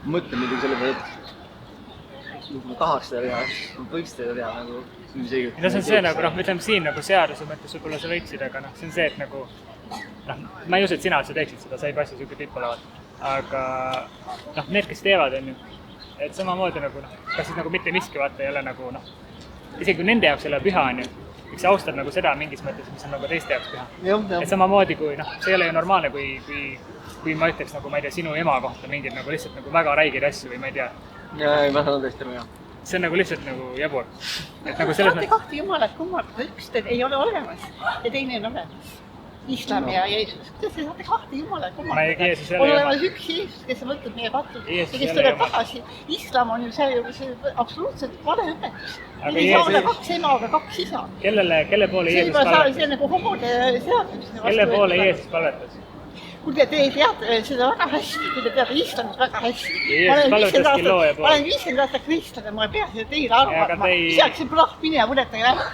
mõtlen muidugi selle peale, et ma tahaks seda teha, ma võiks seda teha nagu isegi. No see on see nagu, ütleme siin nagu seaduse mõttes võib-olla sa võiksid, aga see on see, et nagu ma ei usu, et sina üldse teeksid seda, sa ei passi siuke tipp olevat. Aga need, kes teevad, on ju, et samamoodi nagu kas siis nagu mitte miski vaata ei ole nagu isegi kui nende jaoks ei ole püha, on ju, eks sa austad nagu seda mingis mõttes, mis on nagu teiste jaoks püha. Et samamoodi kui see ei ole ju normaalne, kui ma ütleks nagu, ma ei tea, sinu ema kohta mingid nagu lihtsalt nagu väga räigeid asju või ma ei tea. Jaa, ma saan tõesti aru, jah. See on nagu lihtsalt nagu jabur. Et nagu selles mõttes... kahte jumalat kummardada, üks ei ole olemas ja teine on olemas. Islam ja Jeesus. Kuidas te saate kahte jumalat kummardada? On olemas üks Jeesus, kes on võtnud meie patud ja kes tuleb tagasi. Islam on ju see absoluutselt vale õpetus. Ei saa olla kaks ema, aga kaks isa. Kelle poole Jeesus palvetas? See on nagu homode seadus. Kelle poole Jeesus palvetas? Kui te teate seda väga hästi, kui te teate Islamit väga hästi. Ma olen 50 aastat kristlane, ma ei pea seda teile aru. Isaks see plahk mine ja võnetage ära.